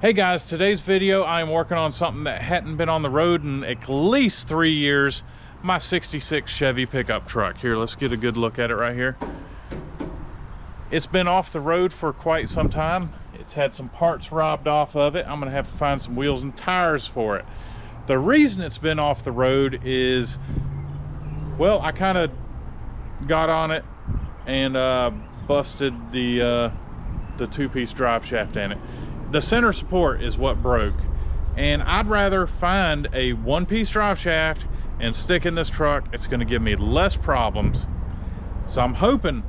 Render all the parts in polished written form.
Hey guys, today's video I am working on something that hadn't been on the road in at least 3 years. My 66 Chevy pickup truck. Here, let's get a good look at it right here. It's been off the road for quite some time. It's had some parts robbed off of it. I'm gonna have to find some wheels and tires for it. The reason it's been off the road is, well, I kind of got on it and busted the two-piece drive shaft in it. The center support is what broke, and I'd rather find a one-piece drive shaft and stick in this truck. It's going to give me less problems. So I'm hoping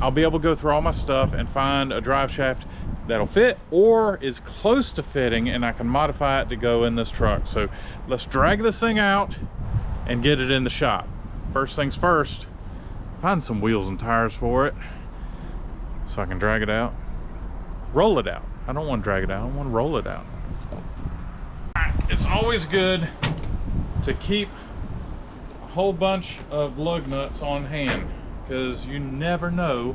I'll be able to go through all my stuff and find a drive shaft that'll fit or is close to fitting, and I can modify it to go in this truck. So let's drag this thing out and get it in the shop. First things first, find some wheels and tires for it so I can drag it out. Roll it out. I don't want to drag it out. I want to roll it out. It's always good to keep a whole bunch of lug nuts on hand because you never know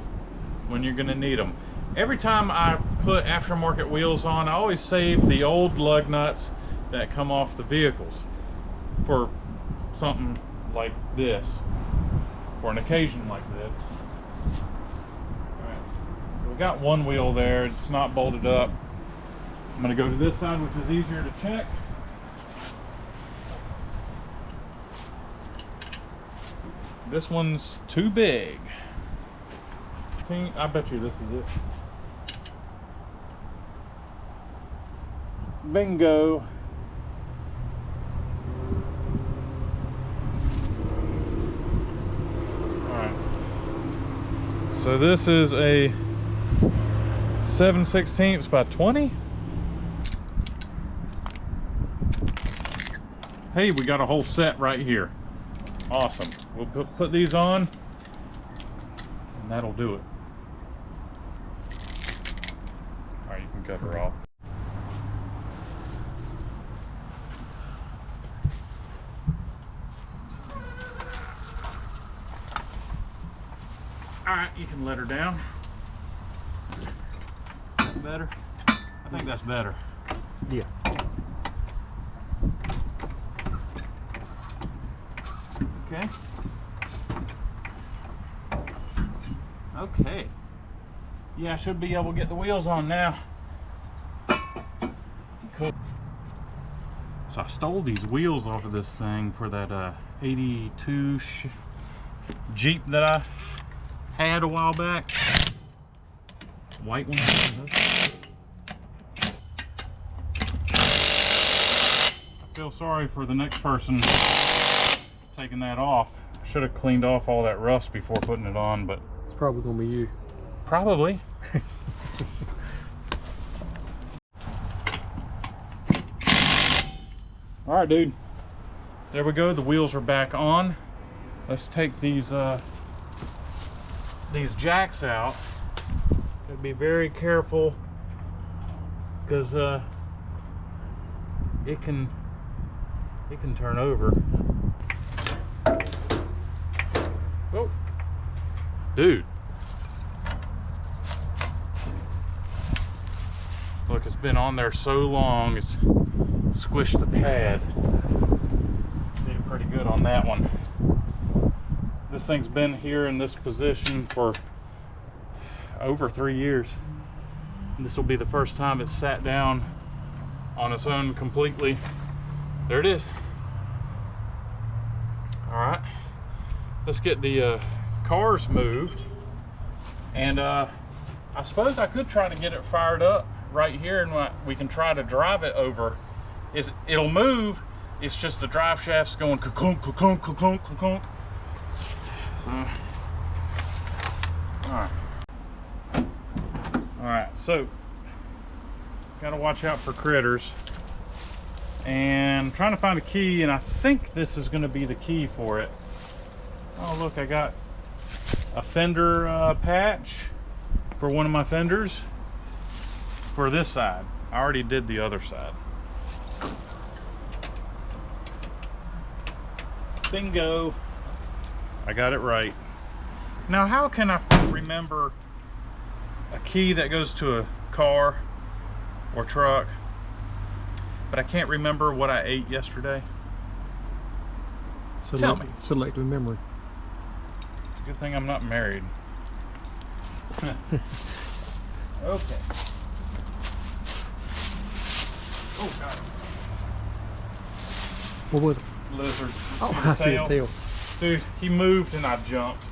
when you're going to need them. Every time I put aftermarket wheels on, I always save the old lug nuts that come off the vehicles for something like this, for an occasion like this. We got one wheel there, it's not bolted up. I'm going to go to this side, which is easier to check. This one's too big. I bet you this is it. Bingo. Alright. So this is a 7/16 by 20. Hey, we got a whole set right here. Awesome. We'll put these on and that'll do it. All right, you can cut her off. All right, you can let her down. Better? I think that's better. Yeah. Okay. Okay. Yeah, I should be able to get the wheels on now. Cool. So I stole these wheels off of this thing for that 82 Jeep that I had a while back. White one. I feel sorry for the next person taking that off. I should have cleaned off all that rust before putting it on, but It's probably gonna be you. probably. All right, dude. There we go. The wheels are back on. Let's take these jacks out. Gotta be very careful because it can turn over. Oh, dude! Look, it's been on there so long, it's squished the pad. See it pretty good on that one. This thing's been here in this position for over 3 years. This will be the first time it's sat down on its own completely. There it is. All right, let's get the cars moved, and I suppose I could try to get it fired up right here, and we can try to drive it over. It'll move, it's just the drive shaft's going ka-clunk, ka-clunk, ka-clunk, ka-clunk. So, all right, so gotta watch out for critters, and I'm trying to find a key, and I think this is going to be the key for it. Oh look, I got a fender patch for one of my fenders for this side. I already did the other side. Bingo, I got it right. Now, how can I remember a key that goes to a car or truck. But I can't remember what I ate yesterday. Tell me. Selective memory. Good thing I'm not married. Okay. Oh God. What was it? Lizard. Oh, I see his tail. Dude, he moved and I jumped.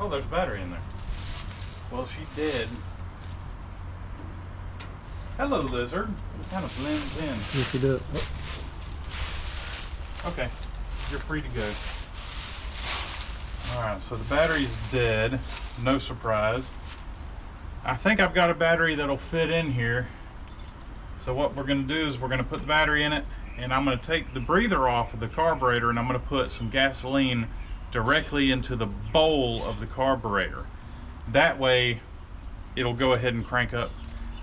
Oh, there's battery in there. Well, she did. Hello, lizard. It kind of blends in. Yes, he does. Okay, you're free to go. All right, so the battery's dead. No surprise. I think I've got a battery that'll fit in here. So what we're gonna do is we're gonna put the battery in it, and I'm gonna take the breather off of the carburetor, and I'm gonna put some gasoline directly into the bowl of the carburetor. That way, it'll go ahead and crank up.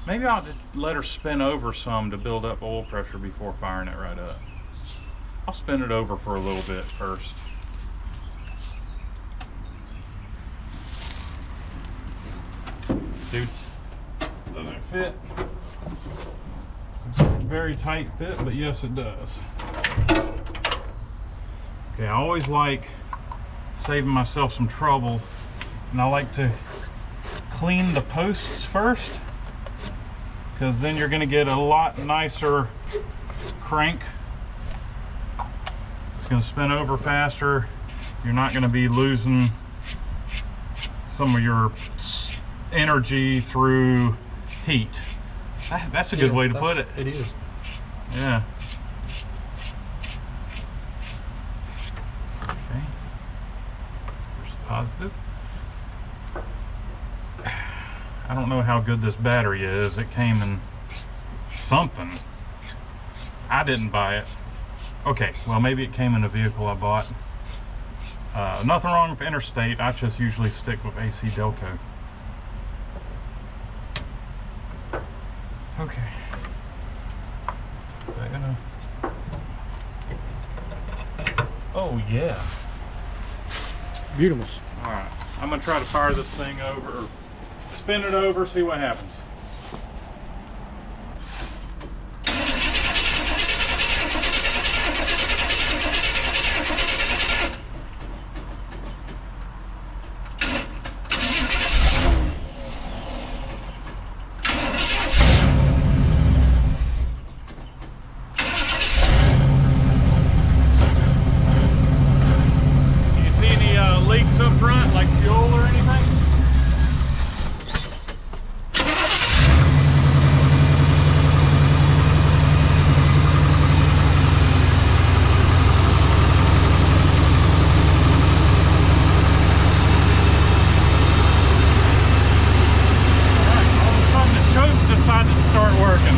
Maybe I'll just let her spin over some to build up oil pressure before firing it right up. I'll spin it over for a little bit first. Dude, doesn't fit. It's a very tight fit, but yes it does. Okay, I always like saving myself some trouble, and I like to clean the posts first, because then you're going to get a lot nicer crank. It's going to spin over faster. You're not going to be losing some of your energy through heat. That's a good way to put it. It is. Yeah. Okay. There's positive. I don't know how good this battery is. It came in something. I didn't buy it. Okay, well maybe it came in a vehicle I bought. Nothing wrong with Interstate. I just usually stick with AC Delco. Okay. Oh yeah. Beautiful. All right. I'm gonna try to fire this thing over, or spin it over, see what happens. Leaks up front, like fuel or anything? Alright, all of a sudden the choke decided to start working.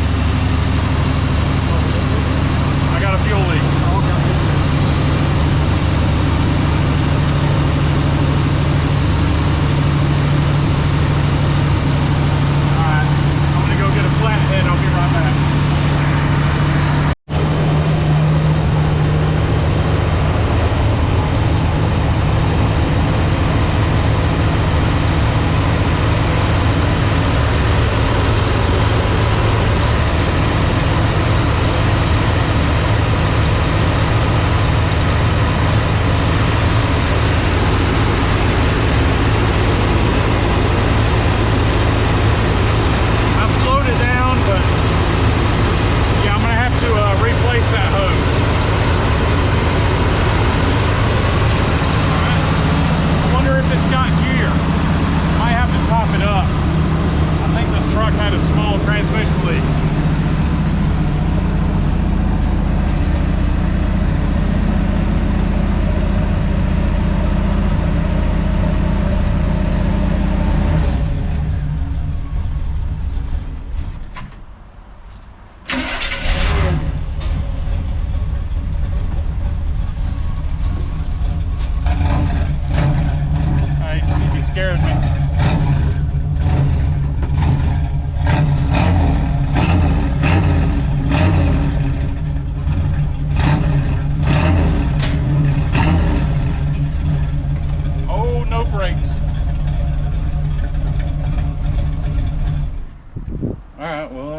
I got a fuel leak. Okay.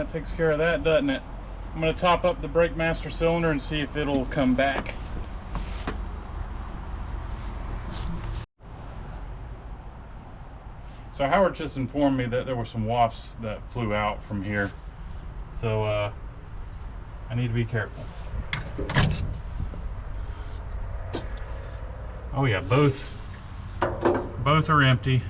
that takes care of that, doesn't it? I'm going to top up the brake master cylinder and see if it'll come back. So Howard just informed me that there were some wafts that flew out from here. So I need to be careful. Oh yeah, both are empty.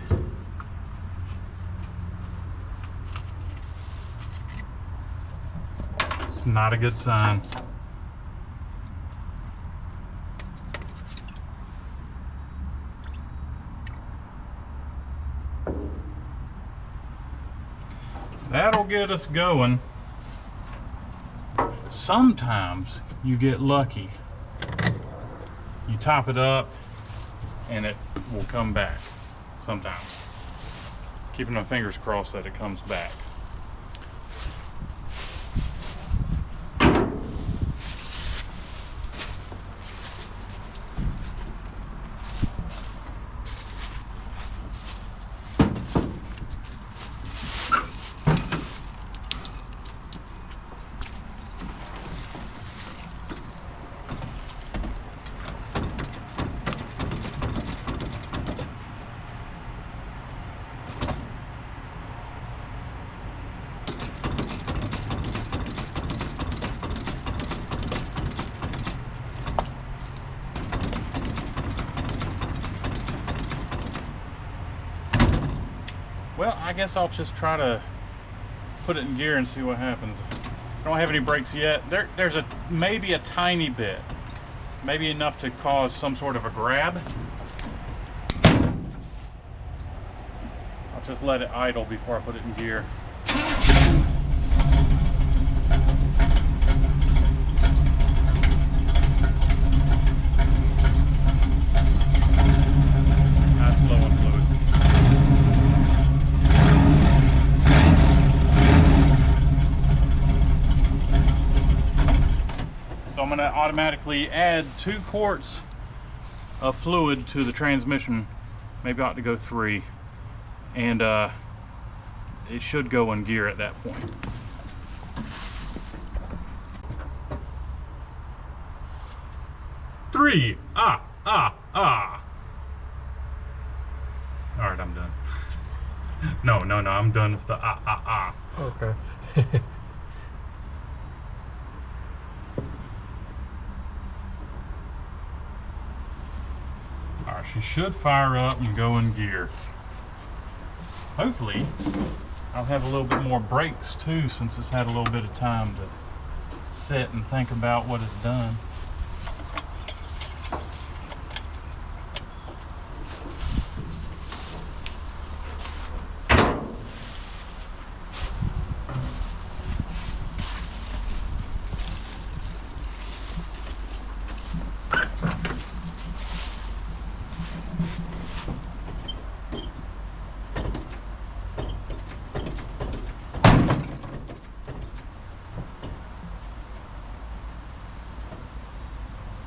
It's not a good sign. That'll get us going. Sometimes you get lucky. You top it up and it will come back. Sometimes. Keeping my fingers crossed that it comes back. Well, I guess I'll just try to put it in gear and see what happens. I don't have any brakes yet. There's maybe a tiny bit, maybe enough to cause some sort of a grab. I'll just let it idle before I put it in gear. That's low on fluid. So I'm going to automatically add 2 quarts of fluid to the transmission. Maybe I ought to go 3. And it should go in gear at that point. Three. All right, I'm done. No, I'm done with the Okay. All right, she should fire up and go in gear. Hopefully, I'll have a little bit more brakes too, since it's had a little bit of time to sit and think about what it's done.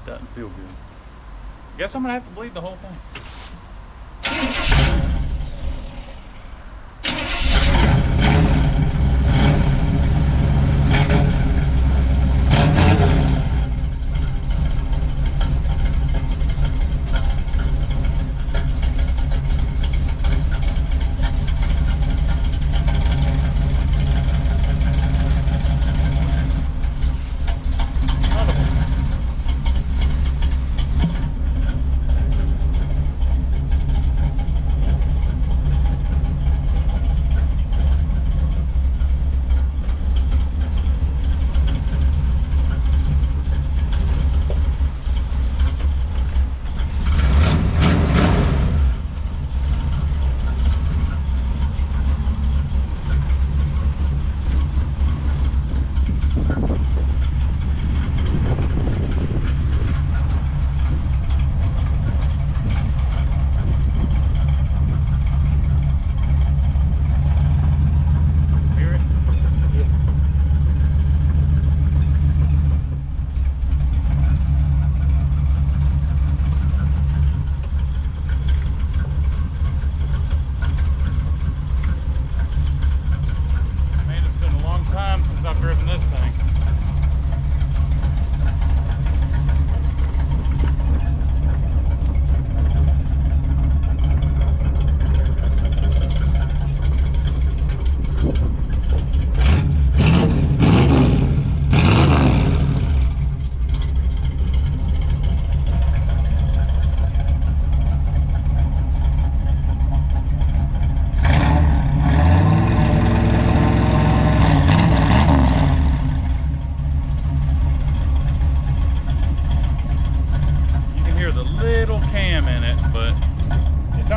Doesn't feel good. Guess I'm gonna have to bleed the whole thing.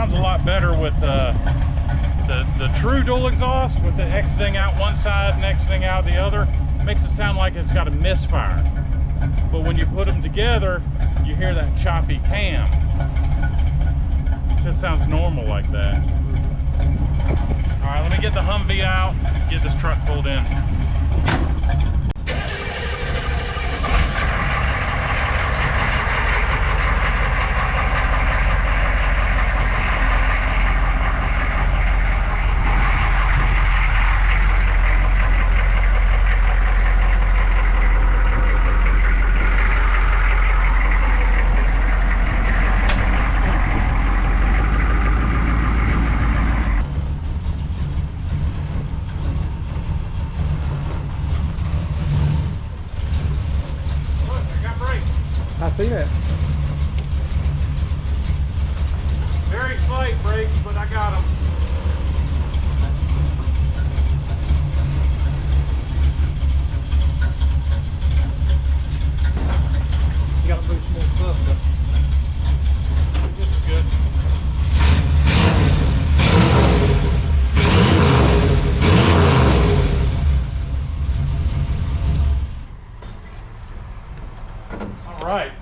sounds a lot better with the true dual exhaust, with the exiting out one side and exiting out the other. Makes it sound like it's got a misfire. But when you put them together, you hear that choppy cam. It just sounds normal like that. All right, let me get the Humvee out, get this truck pulled in. I see that. Very slight brakes, but I got them. You got to boost more stuff, but This is good. All right.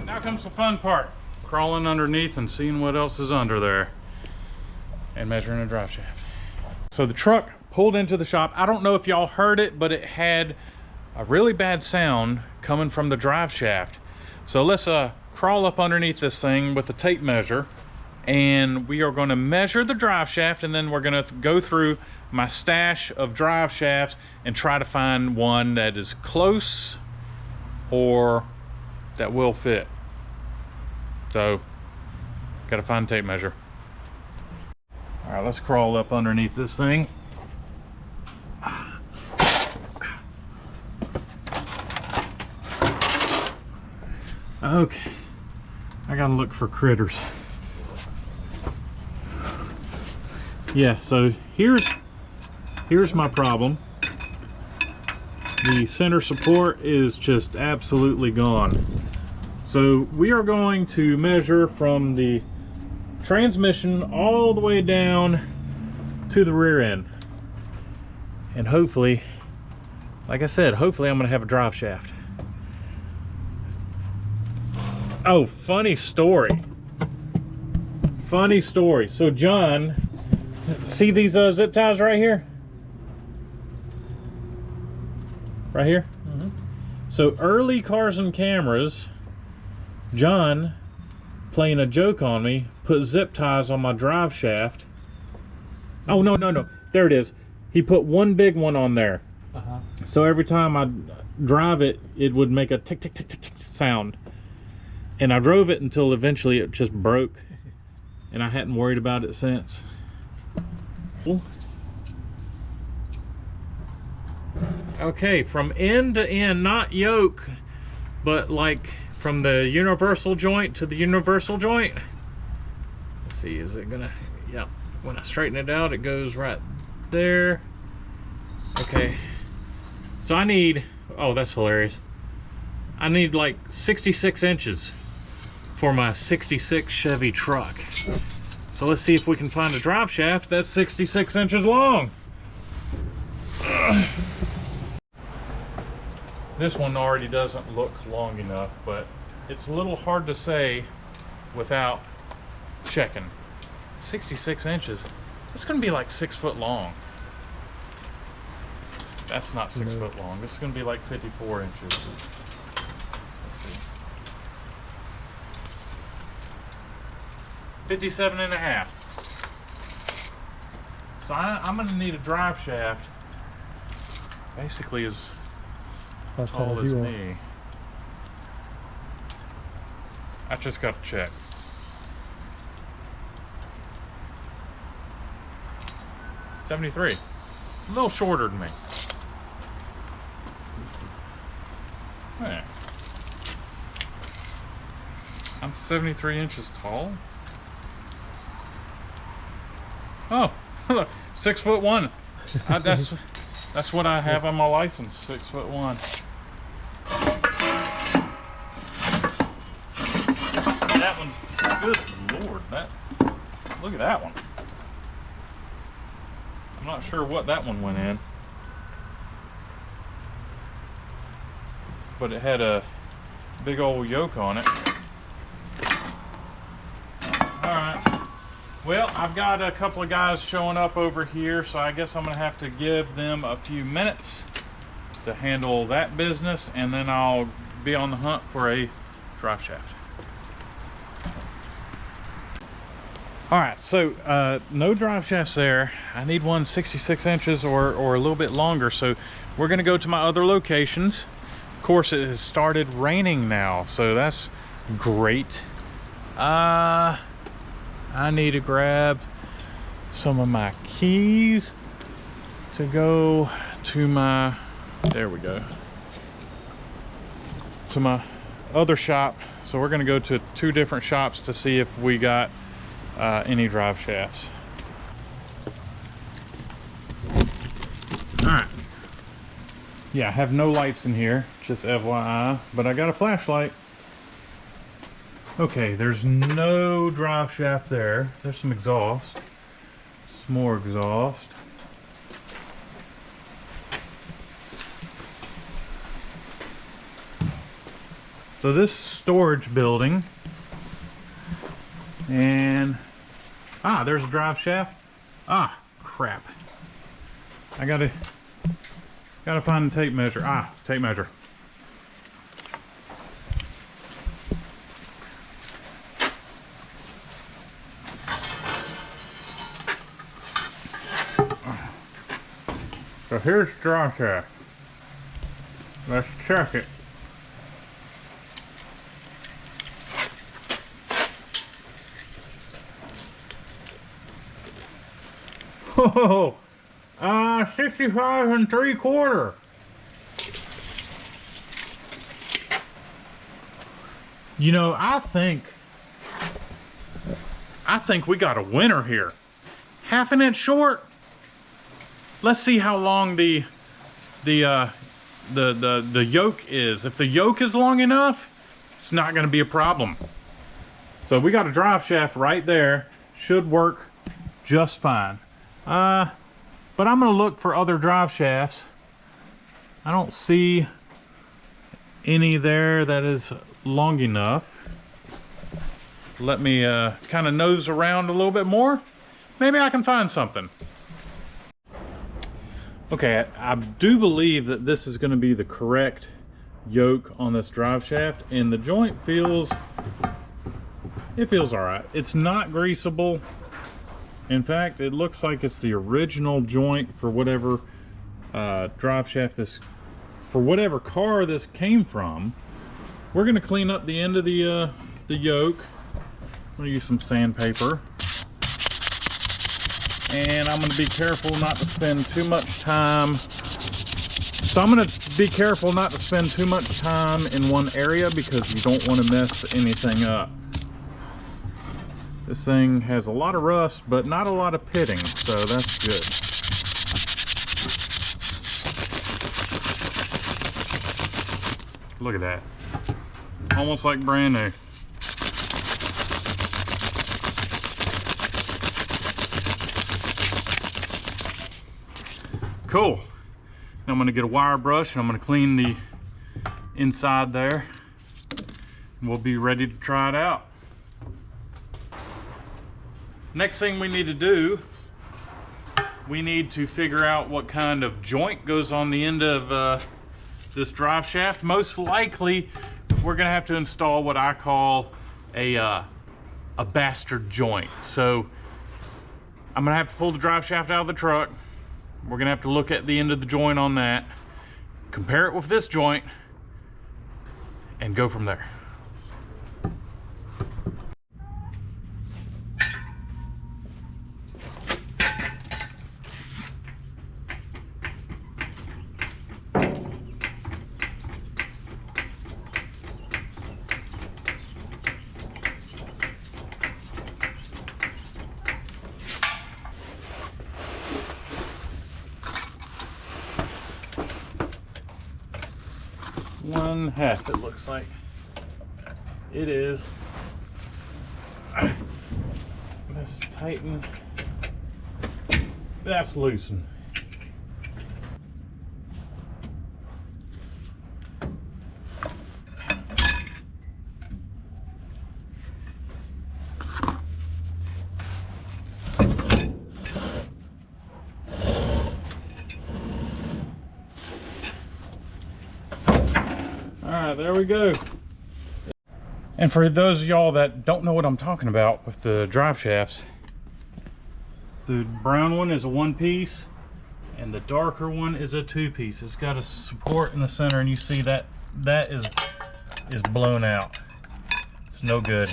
Now comes the fun part. Crawling underneath and seeing what else is under there. And measuring a drive shaft. So the truck pulled into the shop. I don't know if y'all heard it, but it had a really bad sound coming from the drive shaft. So let's crawl up underneath this thing with a tape measure, and we are going to measure the drive shaft, and then we're going to go through my stash of drive shafts and try to find one that is close or that will fit. So gotta find a tape measure. All right, let's crawl up underneath this thing. Okay, I gotta look for critters. Yeah, so here's my problem. The center support is just absolutely gone. So we are going to measure from the transmission all the way down to the rear end. And hopefully, like I said, hopefully I'm gonna have a drive shaft. Oh, funny story. Funny story. So John, see these zip ties right here? Right here? Mm-hmm. So early Cars and Cameras, John, playing a joke on me, put zip ties on my drive shaft. Oh, no. There it is. He put one big one on there. Uh-huh. So every time I drive it, it would make a tick, tick, tick, tick, tick sound. And I drove it until eventually it just broke. And I hadn't worried about it since. Okay, from end to end, not yoke, but like from the universal joint to the universal joint. Let's see, is it gonna, yeah, when I straighten it out, it goes right there. Okay, so I need, oh, that's hilarious. I need like 66 inches for my 66 Chevy truck. So let's see if we can find a drive shaft that's 66 inches long. This one already doesn't look long enough, but it's a little hard to say without checking. 66 inches. It's gonna be like 6 foot long. That's not 6 foot long. This is gonna be like 54 inches. Let's see. 57 and a half. So I'm gonna need a drive shaft basically as tall as me. I just got to check. 73. A little shorter than me. Yeah. I'm 73 inches tall. Oh, 6'1". That's what I have on my license. 6'1". That one's good. Lord, look at that one. I'm not sure what that one went in, but it had a big old yoke on it. Alright, well, I've got a couple of guys showing up over here, so I guess I'm gonna have to give them a few minutes to handle that business, and then I'll be on the hunt for a drive shaft. All right, so no drive shafts there. I need one 66 inches or a little bit longer, so we're gonna go to my other locations. Of course, it has started raining now, so that's great. I need to grab some of my keys to go to my, there we go, to my other shop. So we're gonna go to 2 different shops to see if we got any drive shafts. All right. Yeah, I have no lights in here, just FYI, but I got a flashlight. Okay, there's no drive shaft there. There's some exhaust. Some more exhaust. So this storage building, and there's a drive shaft. Crap. I gotta find a tape measure. Tape measure. So here's the drive shaft. Let's check it. Oh, 65 3/4. You know, I think we got a winner here. 1/2 inch short. Let's see how long the yoke is. If the yoke is long enough, it's not going to be a problem. So we got a drive shaft right there. Should work just fine. But I'm gonna look for other drive shafts. I don't see any there that is long enough. Let me kind of nose around a little bit more. Maybe I can find something. Okay, I do believe that this is going to be the correct yoke on this drive shaft, and the joint feels all right. It's not greasable. In fact, it looks like it's the original joint for whatever drive shaft this, for whatever car this came from. We're going to clean up the end of the yoke. I'm going to use some sandpaper. And I'm going to be careful not to spend too much time. So I'm going to be careful not to spend too much time in one area because you don't want to mess anything up. This thing has a lot of rust, but not a lot of pitting, so that's good. Look at that. Almost like brand new. Cool. Now I'm going to get a wire brush and I'm going to clean the inside there. We'll be ready to try it out. Next thing we need to do, we need to figure out what kind of joint goes on the end of this drive shaft. Most likely, we're gonna have to install what I call a bastard joint. So I'm gonna have to pull the drive shaft out of the truck. We're gonna have to look at the end of the joint on that, compare it with this joint, and go from there. One half, it looks like. It is. That's tighten. That's loosen. Alright, there we go. And for those of y'all that don't know what I'm talking about with the drive shafts, the brown one is a one piece and the darker one is a two piece. It's got a support in the center, and you see that is blown out. It's no good.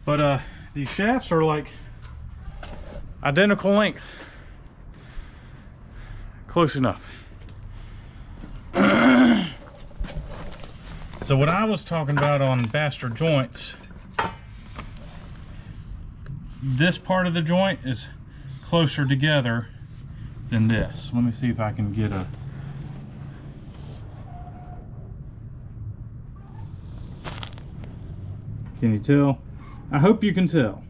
But these shafts are like identical length. Close enough. So what I was talking about on bastard joints, this part of the joint is closer together than this. Let me see if I can get a... Can you tell? I hope you can tell.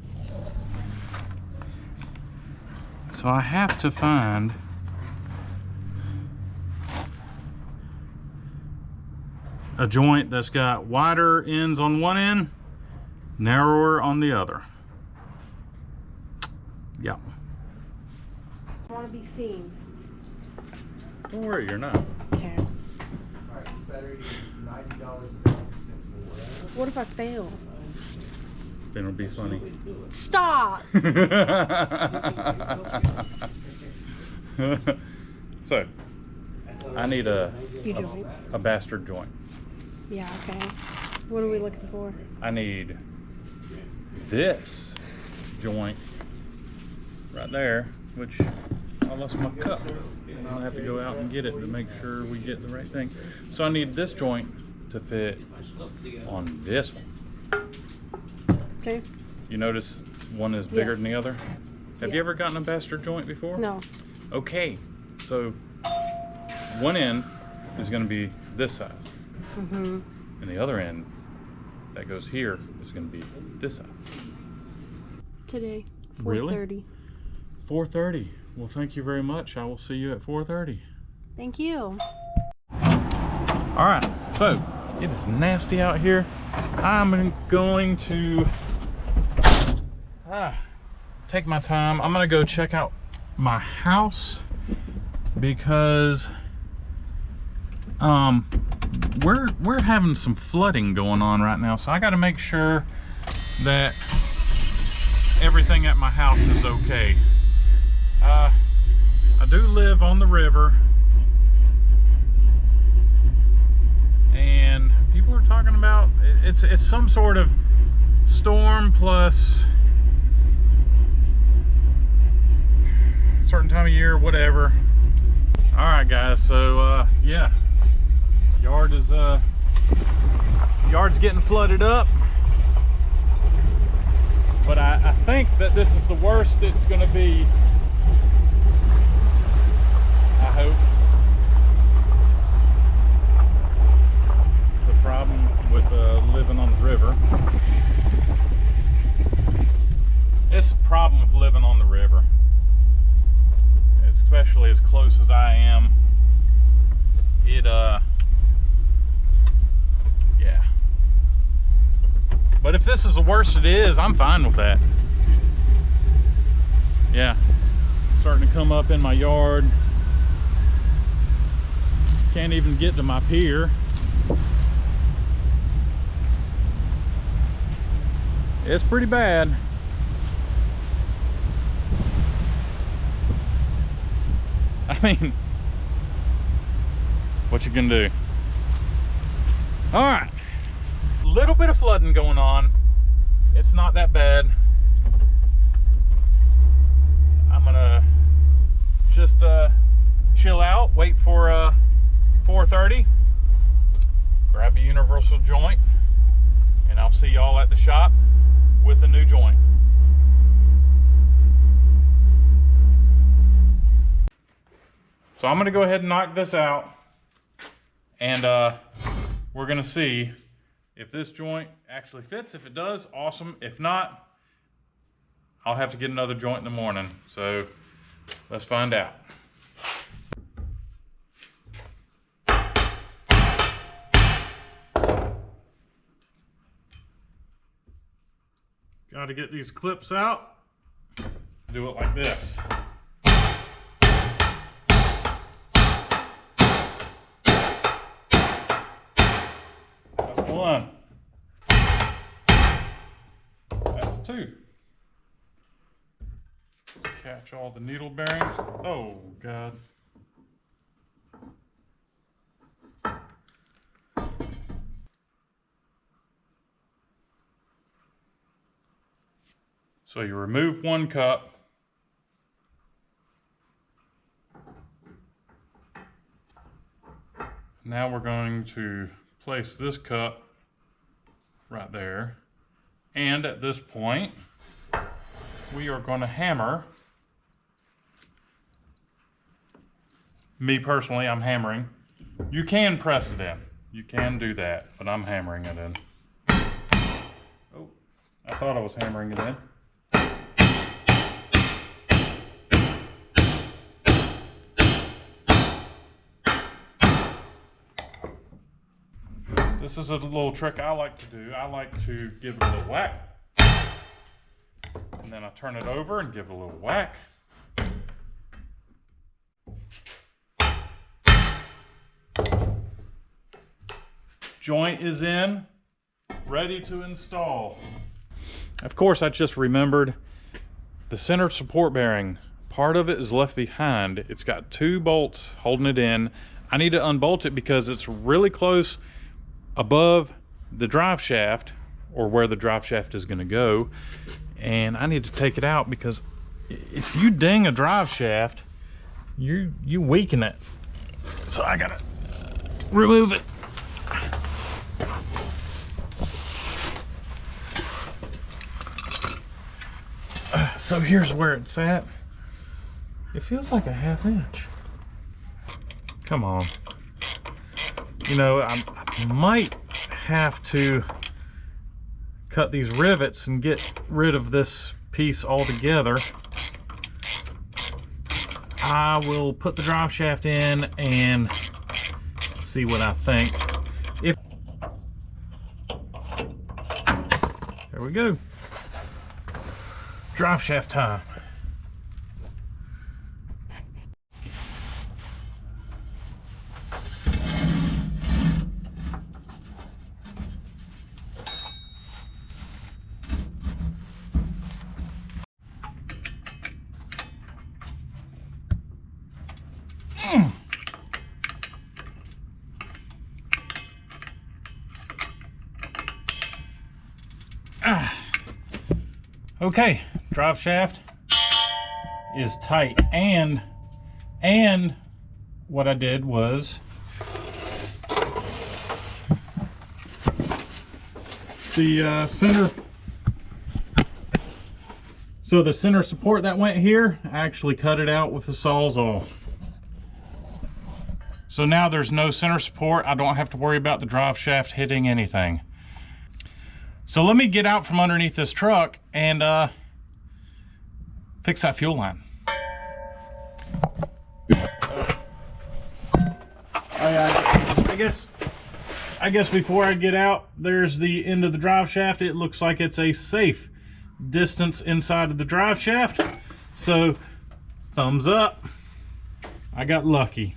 So I have to find a joint that's got wider ends on one end, narrower on the other. Yep. I want to be seen. Don't worry, you're not. Okay. Alright, this battery is $90.70 more. What if I fail? Then it'll be funny. Stop! So, I need a joints. a bastard joint. Yeah, okay. What are we looking for? I need this joint right there, which I lost my cup. I'll have to go out and get it to make sure we get the right thing. So I need this joint to fit on this one. Okay. You notice one is bigger Yes. than the other? Have you Yeah. ever gotten a bastard joint before? No. Okay, so one end is going to be this size. Mm-hmm. And the other end that goes here is going to be this size. Today, 4:30. Really? 4:30. Well, thank you very much. I will see you at 4:30. Thank you. All right, so it is nasty out here. I'm going to take my time. I'm going to go check out my house because we're having some flooding going on right now, so I got to make sure that everything at my house is okay. I do live on the river, and people are talking about it's some sort of storm plus a certain time of year, whatever. All right, guys, so yeah, yard's getting flooded up, but I think that this is the worst it's going to be. I hope. It's a problem with living on the river. It's a problem with living on the river, especially as close as I am. Yeah. But if this is the worst it is, I'm fine with that. Yeah. Starting to come up in my yard. Can't even get to my pier. It's pretty bad. I mean, what you can do? All right, little bit of flooding going on. It's not that bad. I'm gonna just chill out, wait for 4:30, grab a universal joint, and I'll see y'all at the shop with a new joint. So I'm gonna go ahead and knock this out, and we're gonna see if this joint actually fits. If it does, awesome. If not, I'll have to get another joint in the morning. So let's find out. Got to get these clips out. Do it like this. That's one. That's two. Catch all the needle bearings. Oh, God. So you remove one cup. Now we're going to place this cup right there. And at this point, we are going to hammer. Me personally, I'm hammering. You can press it in. You can do that, but I'm hammering it in. Oh, I thought I was hammering it in. This is a little trick I like to do. I like to give it a little whack. And then I turn it over and give it a little whack. Joint is in, ready to install. Of course, I just remembered the center support bearing. Part of it is left behind. It's got two bolts holding it in. I need to unbolt it because it's really close above the drive shaft, or where the drive shaft is going to go, and I need to take it out because if you ding a drive shaft, you weaken it. So I gotta remove it. So here's where it's at. It feels like a 1/2 inch. Come on. You know, I might have to cut these rivets and get rid of this piece altogether. I will put the drive shaft in and see what I think. There we go. Drive shaft time. Okay, drive shaft is tight, and what I did was the center, so the center support that went here, I actually cut it out with the Sawzall. So now there's no center support. I don't have to worry about the drive shaft hitting anything. So let me get out from underneath this truck and fix that fuel line. I guess before I get out, there's the end of the drive shaft. It looks like it's a safe distance inside of the drive shaft. So thumbs up. I got lucky.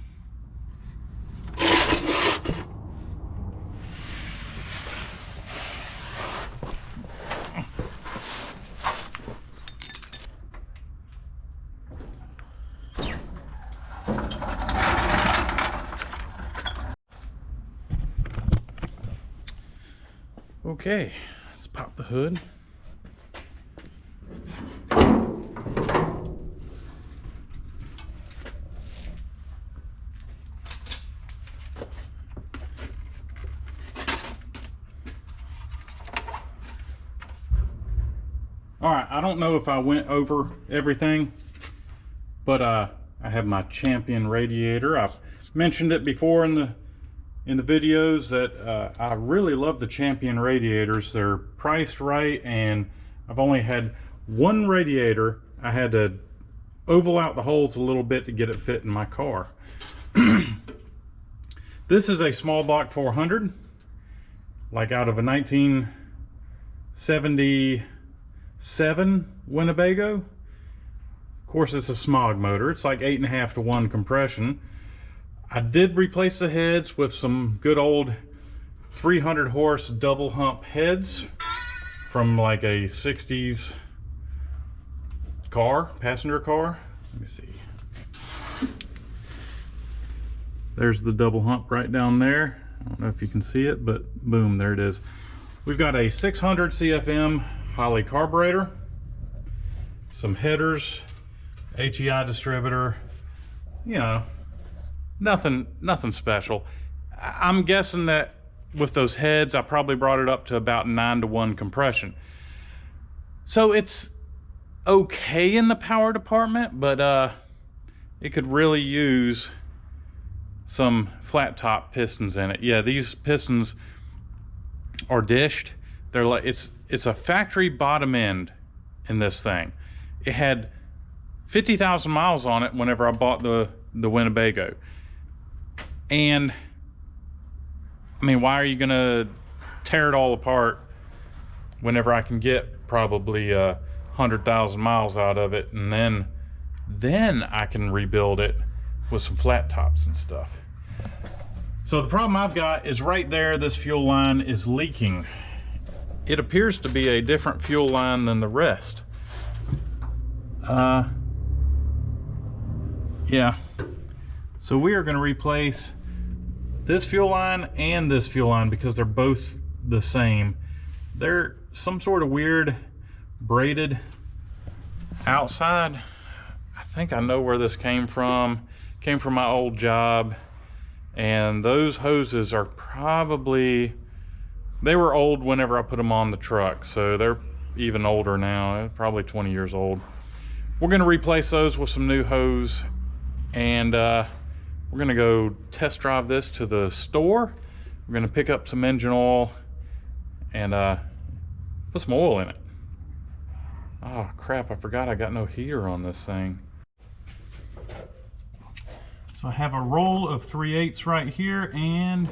Okay, let's pop the hood. All right, I don't know if I went over everything, but I have my Champion radiator. I've mentioned it before in the videos that I really love the Champion radiators. They're priced right, and I've only had One radiator, I had to oval out the holes a little bit to get it fit in my car. This is a small block 400, like out of a 1977 Winnebago. Of course, it's a smog motor. It's like 8.5 to 1 compression. I did replace the heads with some good old 300 horse double hump heads from like a 60s car, passenger car. Let me see. There's the double hump right down there. I don't know if you can see it, but boom, there it is. We've got a 600 CFM Holley carburetor, some headers, HEI distributor, you know, nothing special. I'm guessing that with those heads, I probably brought it up to about 9 to 1 compression. So it's okay in the power department, but it could really use some flat top pistons in it. Yeah, these pistons are dished. They're like, it's a factory bottom end in this thing. It had 50,000 miles on it whenever I bought the Winnebago. And I mean, why are you gonna tear it all apart whenever I can get probably 100,000 miles out of it, and then I can rebuild it with some flat tops and stuff. So the problem I've got is right there, this fuel line is leaking. It appears to be a different fuel line than the rest. Yeah. So we are gonna replace this fuel line and this fuel line because they're both the same. They're some sort of weird braided outside. I think I know where this came from. Came from my old job, and those hoses are probably, they were old whenever I put them on the truck, so they're even older now. They're probably 20 years old. We're gonna replace those with some new hose, and we're gonna go test drive this to the store. We're gonna pick up some engine oil and put some oil in it. Oh crap, I forgot I got no heater on this thing. So I have a roll of 3/8 right here, and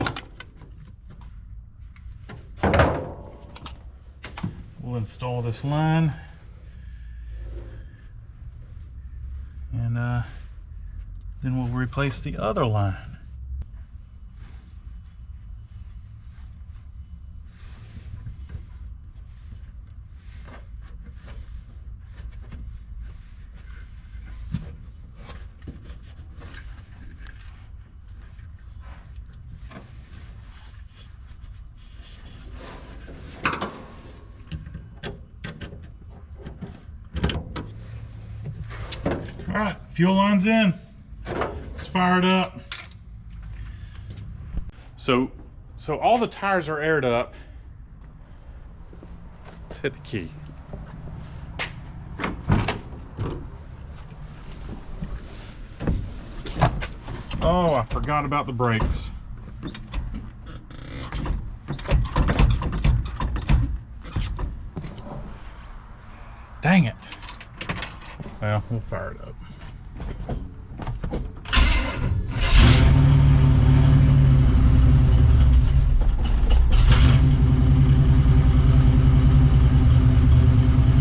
we'll install this line. And then we'll replace the other line. All right, fuel line's in. Let's fire it up. So all the tires are aired up. Let's hit the key. Oh, I forgot about the brakes. Dang it. Well, we'll fire it up.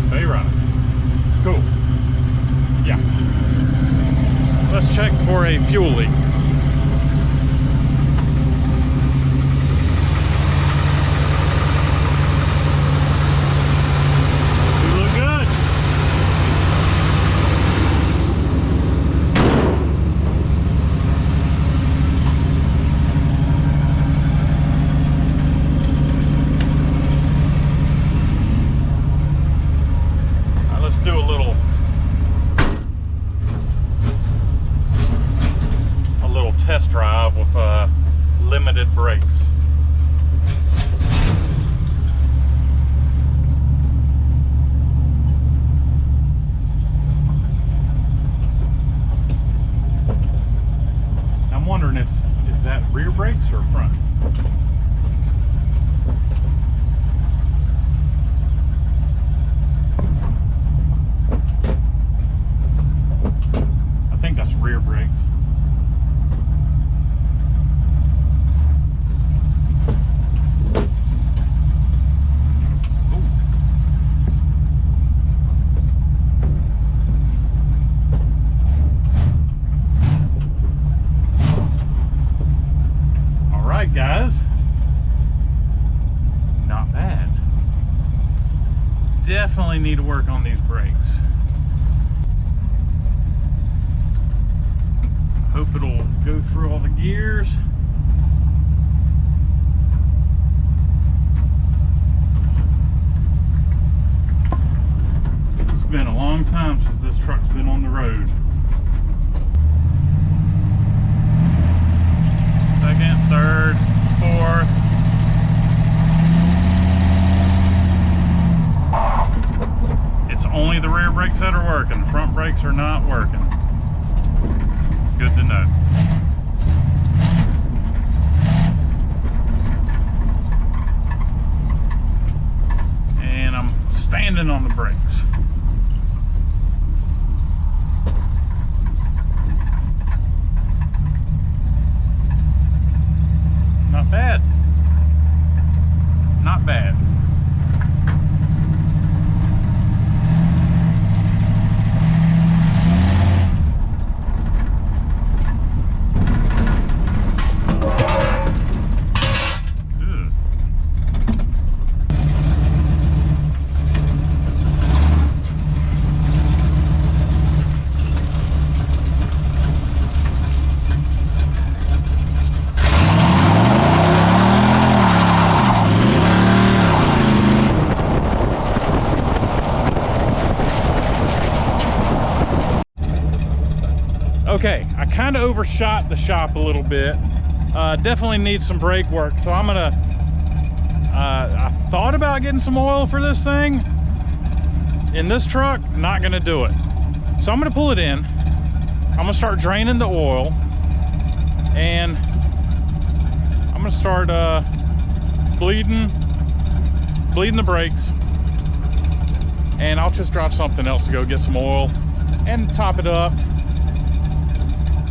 Stay running. Cool. Yeah. Let's check for a fuel leak. We look good. Test drive with limited brakes. I'm wondering is that rear brakes or front? definitely need to work on these brakes. Hope it'll go through all the gears. It's been a long time since this truck's been on the road. Second, third, fourth. It's only the rear brakes that are working. The front brakes are not working. Good to know. And I'm standing on the brakes. Not bad. Not bad. Okay, I kind of overshot the shop a little bit. Definitely need some brake work, so I'm gonna, I thought about getting some oil for this thing. In this truck, not gonna do it. So I'm gonna pull it in. I'm gonna start draining the oil, and I'm gonna start bleeding the brakes, and I'll just drive something else to go get some oil and top it up.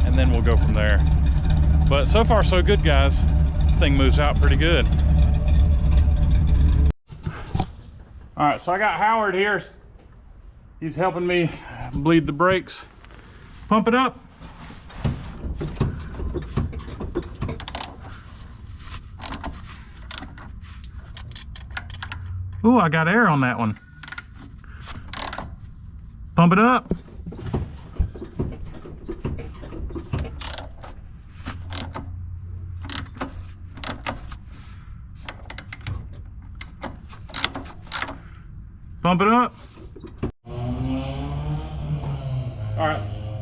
And then we'll go from there. But so far so good, guys. Thing moves out pretty good. All right, so I got Howard here. He's helping me bleed the brakes. Pump it up. Ooh, I got air on that one. Pump it up. Pump it up. All right,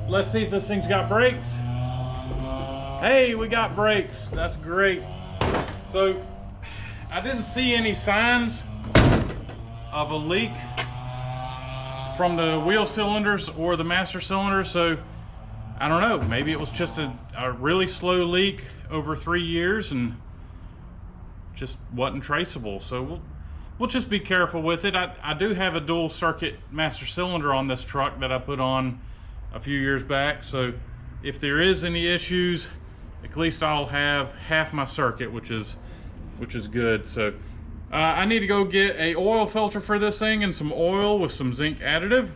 let's see if this thing's got brakes. Hey, we got brakes. That's great. So I didn't see any signs of a leak from the wheel cylinders or the master cylinder, so I don't know, maybe it was just a really slow leak over 3 years and just wasn't traceable. So we'll just be careful with it. I do have a dual circuit master cylinder on this truck that I put on a few years back, so if there is any issues, at least I'll have half my circuit, which is good. So I need to go get a oil filter for this thing and some oil with some zinc additive.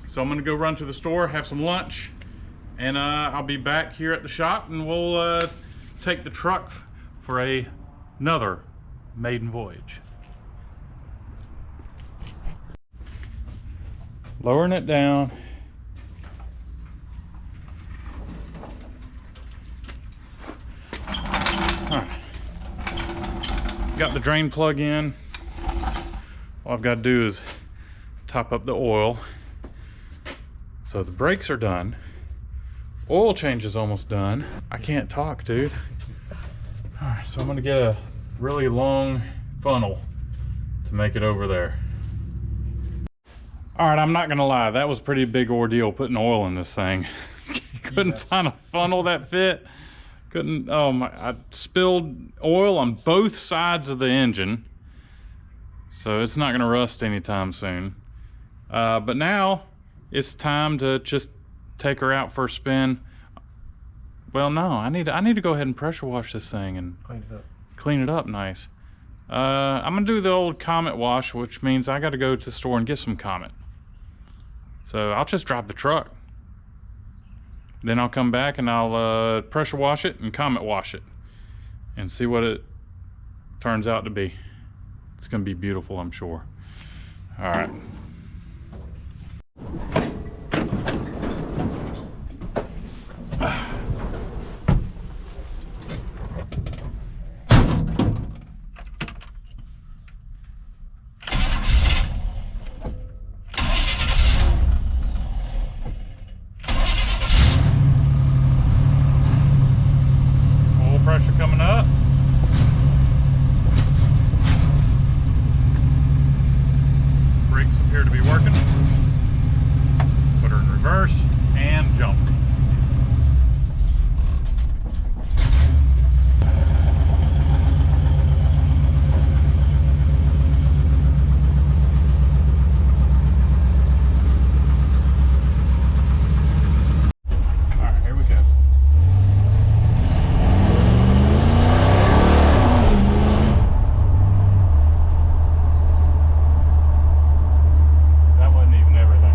So I'm gonna go run to the store, have some lunch, and I'll be back here at the shop, and we'll take the truck for another maiden voyage. Lowering it down. Got the drain plug in. All I've got to do is top up the oil. So the brakes are done. Oil change is almost done. I can't talk, dude. All right, so I'm gonna get a really long funnel to make it over there. All right, I'm not gonna lie, that was a pretty big ordeal putting oil in this thing. Couldn't find a funnel that fit. Couldn't, oh my, I spilled oil on both sides of the engine. So it's not gonna rust anytime soon. But now it's time to just take her out for a spin. Well, no, I need to go ahead and pressure wash this thing and clean it up nice. I'm gonna do the old Comet wash, which means I gotta go to the store and get some Comet. So I'll just drive the truck. Then I'll come back and I'll pressure wash it and Comet wash it and see what it turns out to be. It's gonna be beautiful, I'm sure. All right. Oil pressure coming up. Brakes appear to be working. Put her in reverse and jump. All right, here we go. That wasn't even everything.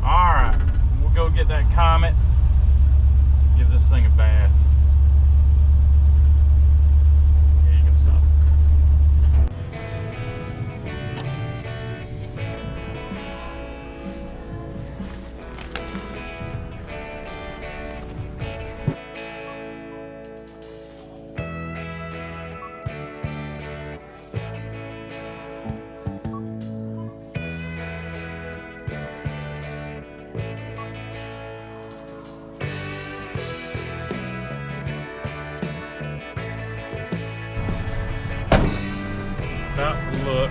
All right, we'll go get that Comet. Give this thing a bath. Yeah, you can stop. About to look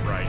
right.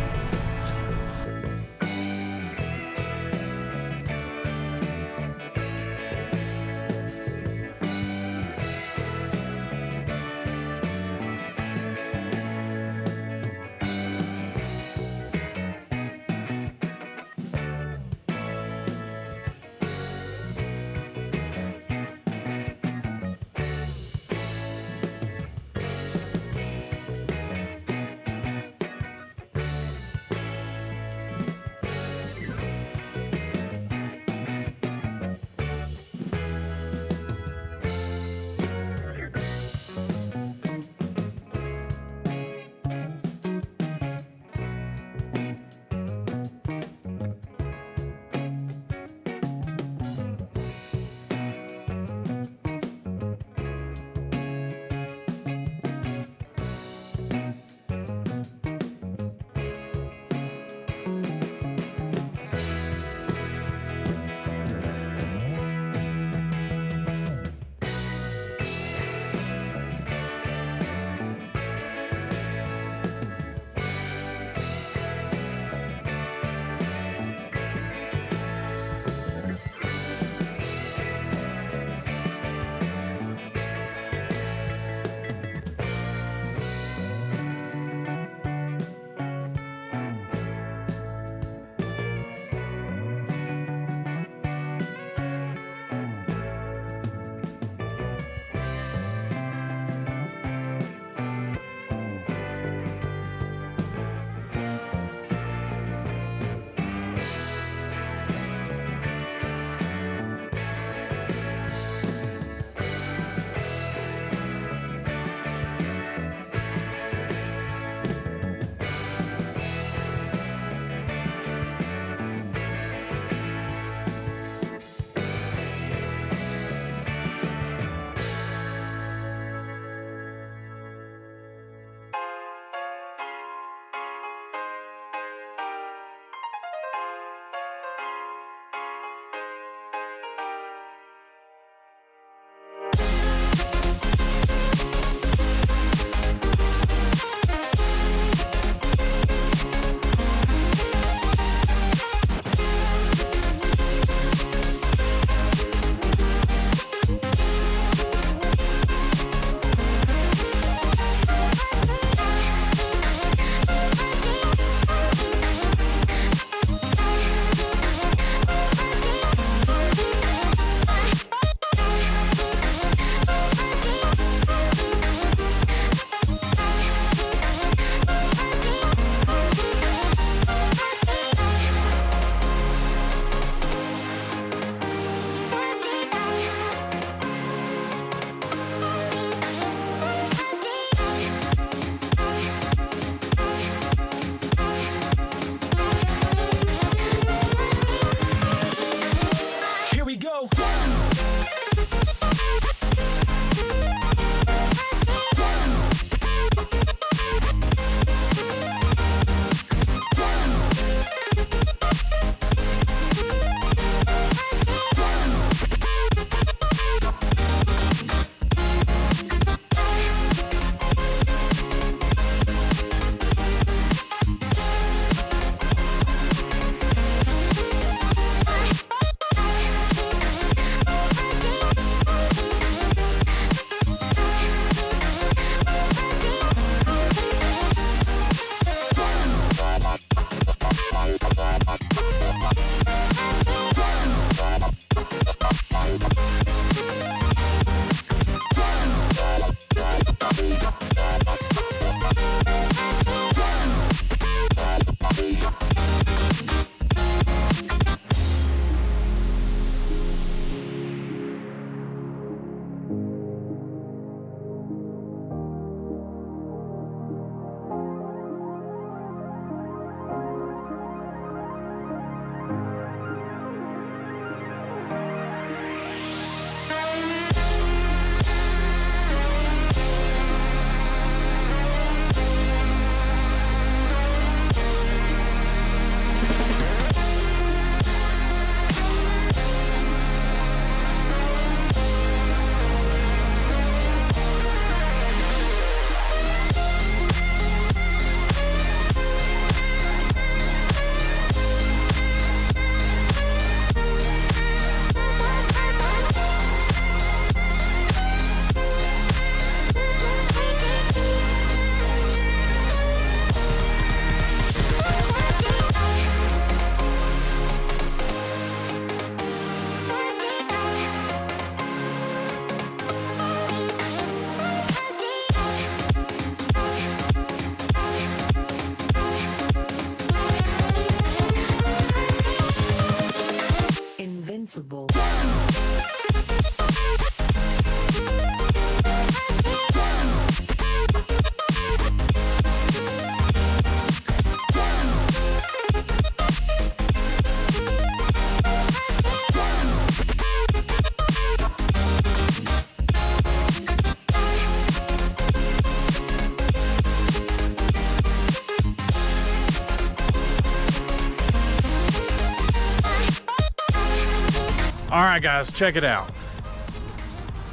All right, guys, check it out.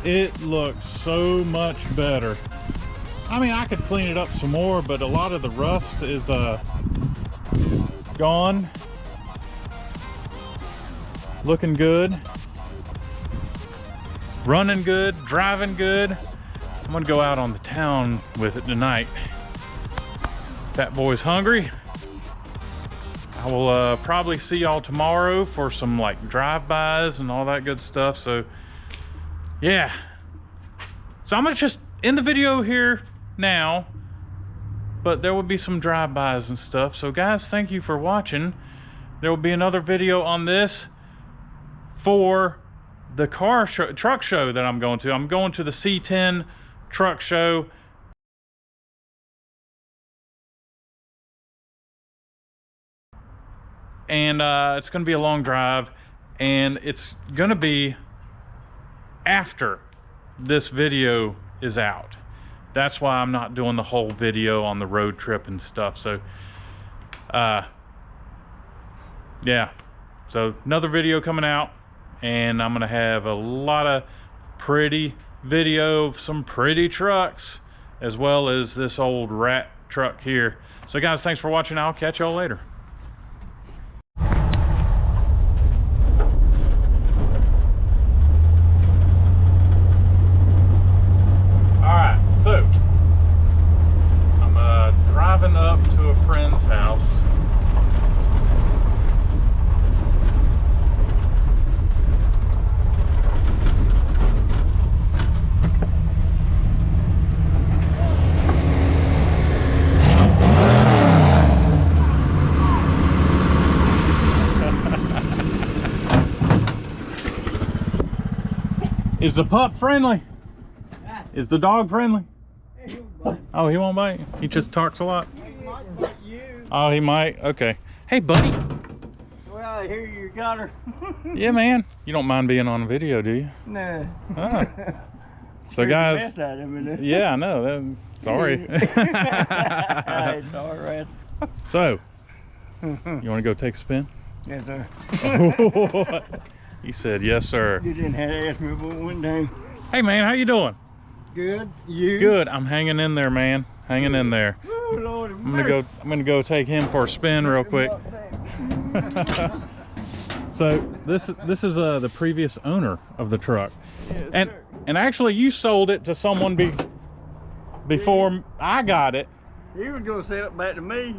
It looks so much better. I mean, I could clean it up some more, but a lot of the rust is gone. Looking good. Running good, driving good. I'm gonna go out on the town with it tonight. Fat boy's hungry. I will probably see y'all tomorrow for some like drive-bys and all that good stuff. So yeah. So I'm gonna just end the video here now, but there will be some drive-bys and stuff. So guys, thank you for watching. There will be another video on this for the truck show that I'm going to. I'm going to the C10 truck show. And it's gonna be a long drive, and it's gonna be after this video is out. That's why I'm not doing the whole video on the road trip and stuff. So yeah, so another video coming out, and I'm gonna have a lot of pretty video of some pretty trucks, as well as this old rat truck here. So guys, thanks for watching. I'll catch y'all later. So, I'm driving up to a friend's house. Is the pup friendly? Is the dog friendly? Oh, he won't bite? He just talks a lot? He might bite you. Oh, he might? Okay. Hey, buddy. Well, I hear you got her. Yeah, man. You don't mind being on video, do you? No. Ah. So, guys. Yeah, I know. Sorry. It's all right. So, you want to go take a spin? Yes, sir. He said, yes, sir. You didn't have to ask me about one day. Hey, man. How you doing? Good. You? Good. I'm hanging in there, man. Hanging in there. Oh, Lord, I'm gonna go take him for a spin real quick. So this is the previous owner of the truck, Yes, and actually you sold it to someone before I got it. He was gonna sell it back to me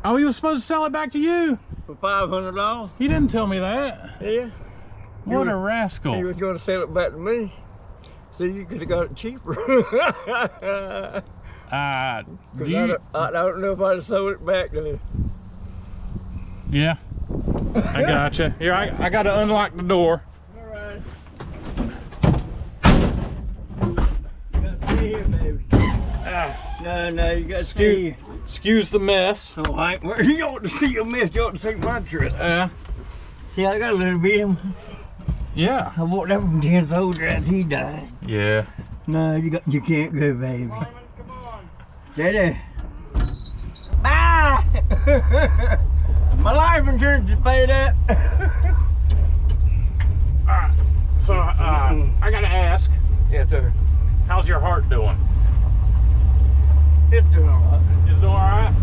Oh, he was supposed to sell it back to you. for $500. He didn't tell me that. Yeah. What a He rascal. was gonna sell it back to me. So you could have got it cheaper. Do I you? don't know if I'd have sold it back to you. Yeah. I gotcha. Here, I got to unlock the door. All right. You got to stay here, baby. No, you got to stay here. Excuse the mess. Oh, I ain't worried. You ought to see a mess. You ought to see my truck. See, I got a little bit of him. Yeah. I bought that from 10 years old after he died. Yeah. No, you can't go, baby. Come on. Steady. Ah! My life insurance is paid up. Alright. So, I gotta ask, Yes, sir. how's your heart doing? It's doing all right. Is it alright?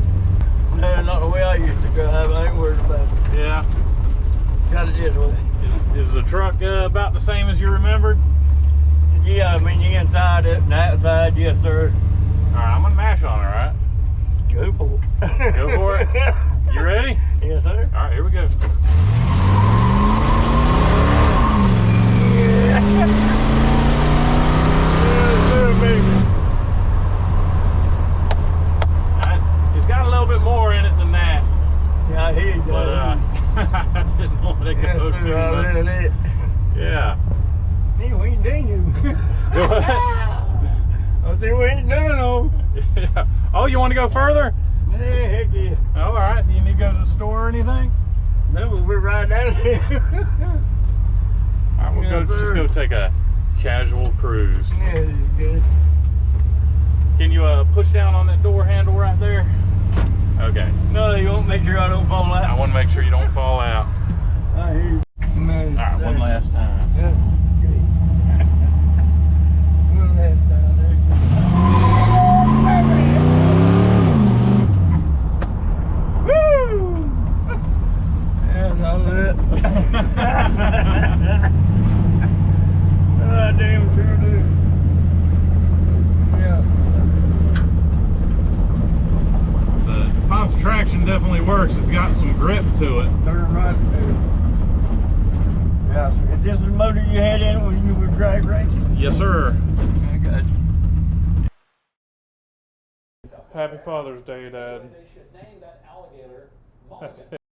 No, not the way I used to drive. I ain't worried about it. Yeah. Got it this way. Is the truck about the same as you remembered? Yeah, I mean, the inside and the outside, yes, sir. Alright, I'm gonna mash on it, alright? Go for it. Go for it. You ready? Yes, sir. Alright, here we go. It's got a little bit more in it than that. Yeah, I hear you. But I didn't want to go too much. Yeah. Hey, we ain't done you. What? I said, we ain't done no. Yeah. Oh, you want to go further? Yeah, heck yeah. Oh, all right. Do you need to go to the store or anything? No, but we're right down here. All right, we'll Yes, just sir. go take a casual cruise. Yeah, this is good. Can you push down on that door handle right there? Okay. No, you won't make sure I don't fall I out. want to make sure you don't fall out. I hear you. Man, All right, one last time. Good. One last time there. Woo! That's all it. I damn sure do. Yeah. The positive traction definitely works. It's got some grip to it. Turn right there. Yeah, sir. Is this the motor you had in it when you were drag racing? Yes, sir. I got you. Happy Father's Day, Dad. They should name that alligator That's it.